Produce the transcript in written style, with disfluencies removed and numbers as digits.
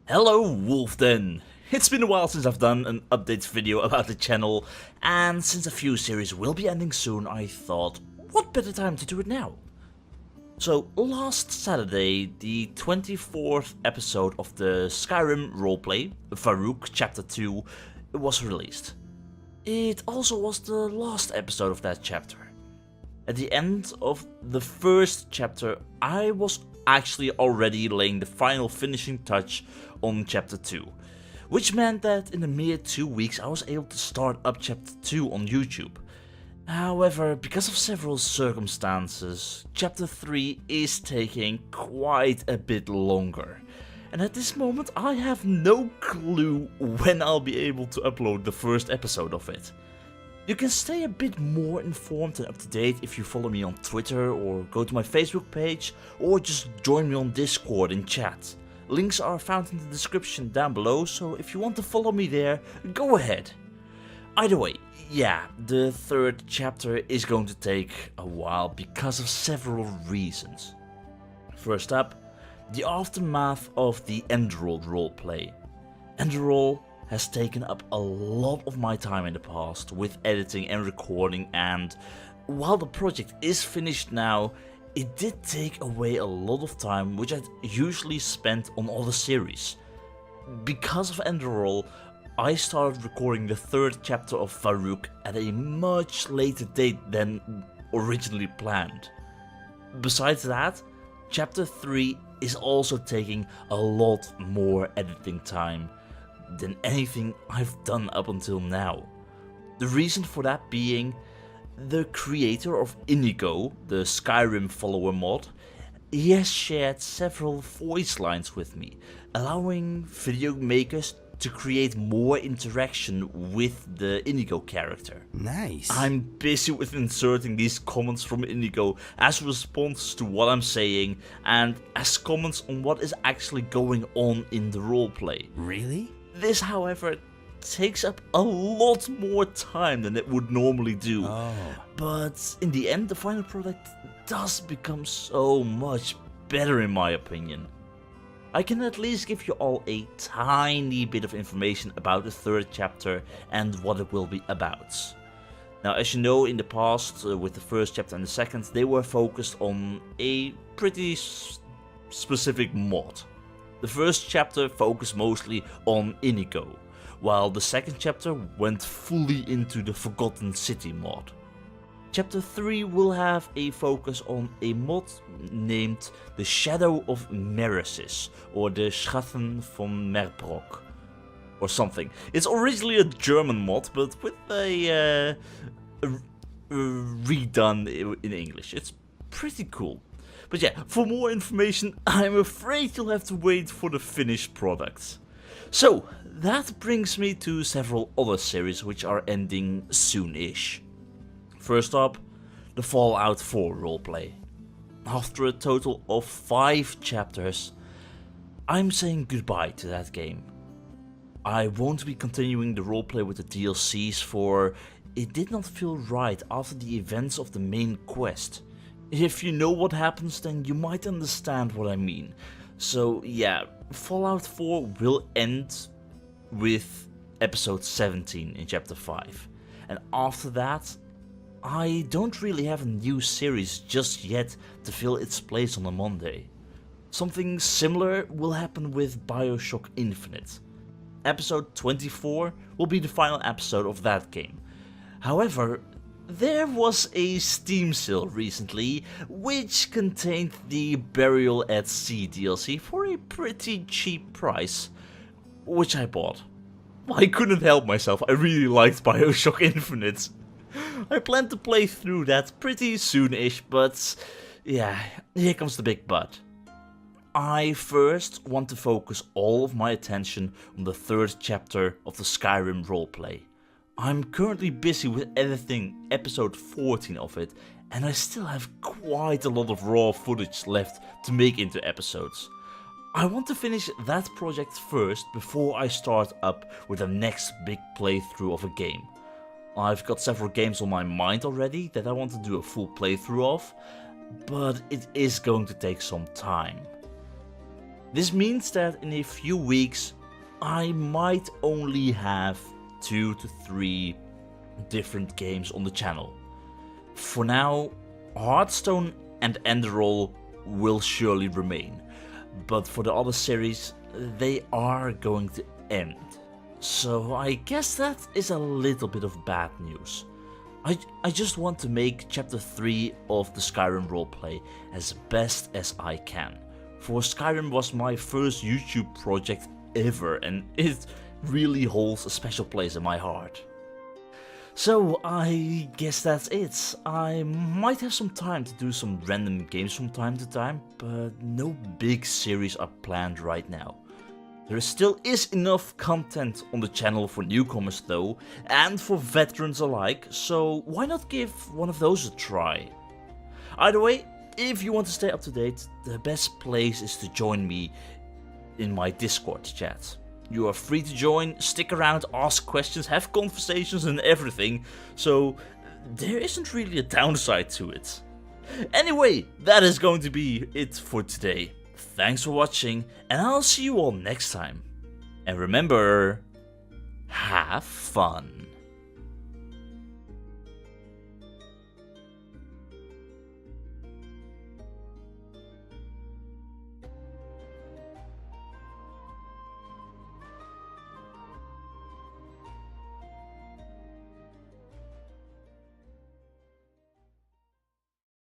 Hello Wolfden! It's been a while since I've done an update video about the channel, and since a few series will be ending soon, I thought, what better time to do it now? So last Saturday, the 24th episode of the Skyrim Roleplay Vahruk Chapter 2 was released. It also was the last episode of that chapter. At the end of the first chapter, I was actually already laying the final finishing touch on chapter 2, which meant that in a mere 2 weeks I was able to start up chapter 2 on YouTube. However, because of several circumstances, chapter 3 is taking quite a bit longer. And at this moment I have no clue when I'll be able to upload the first episode of it. You can stay a bit more informed and up to date if you follow me on Twitter or go to my Facebook page or just join me on Discord and chat. Links are found in the description down below, so if you want to follow me there, go ahead. Either way, yeah, the third chapter is going to take a while because of several reasons. First up, the aftermath of the Enderworld roleplay. Enderworld has taken up a lot of my time in the past with editing and recording, and while the project is finished now, it did take away a lot of time which I'd usually spent on other series. Because of Enderworld, I started recording the third chapter of Vahruk at a much later date than originally planned. Besides that, chapter 3 is also taking a lot more editing time than anything I've done up until now. The reason for that being, the creator of Inigo, the Skyrim follower mod, he has shared several voice lines with me, allowing video makers to create more interaction with the Inigo character. Nice. I'm busy with inserting these comments from Inigo as a response to what I'm saying and as comments on what is actually going on in the roleplay. Really? This, however, takes up a lot more time than it would normally do. But in the end, the final product does become so much better in my opinion. I can at least give you all a tiny bit of information about the third chapter and what it will be about. Now, as you know, in the past, with the first chapter and the second, they were focused on a pretty specific mod. The first chapter focused mostly on Inigo, while the second chapter went fully into the Forgotten City mod. Chapter 3 will have a focus on a mod named the Shadow of Meresis, or the Schatten von Merbrock, or something. It's originally a German mod, but with a redone in English. It's pretty cool. But yeah, for more information, I'm afraid you'll have to wait for the finished product. So, that brings me to several other series which are ending soon-ish. First up, the Fallout 4 roleplay. After a total of 5 chapters, I'm saying goodbye to that game. I won't be continuing the roleplay with the DLCs, for it did not feel right after the events of the main quest. If you know what happens, then you might understand what I mean. So yeah, Fallout 4 will end with episode 17 in chapter 5. And after that, I don't really have a new series just yet to fill its place on a Monday. Something similar will happen with Bioshock Infinite. Episode 24 will be the final episode of that game. However, there was a Steam sale recently which contained the Burial at Sea DLC for a pretty cheap price, which I bought. I couldn't help myself, I really liked Bioshock Infinite. I plan to play through that pretty soon-ish, but yeah, here comes the big but. I first want to focus all of my attention on the third chapter of the Skyrim roleplay. I'm currently busy with editing episode 14 of it, and I still have quite a lot of raw footage left to make into episodes. I want to finish that project first before I start up with the next big playthrough of a game. I've got several games on my mind already that I want to do a full playthrough of, but it is going to take some time. This means that in a few weeks I might only have 2 to 3 different games on the channel. For now, Hearthstone and Enderroll will surely remain, but for the other series, they are going to end. So I guess that is a little bit of bad news. I just want to make chapter 3 of the Skyrim roleplay as best as I can. For Skyrim was my first YouTube project ever, and it really holds a special place in my heart. So I guess that's it. I might have some time to do some random games from time to time, but no big series are planned right now. There still is enough content on the channel for newcomers though, and for veterans alike, so why not give one of those a try? Either way, if you want to stay up to date, the best place is to join me in my Discord chat. You are free to join, stick around, ask questions, have conversations and everything, so there isn't really a downside to it. Anyway, that is going to be it for today. Thanks for watching, and I'll see you all next time. And remember, have fun.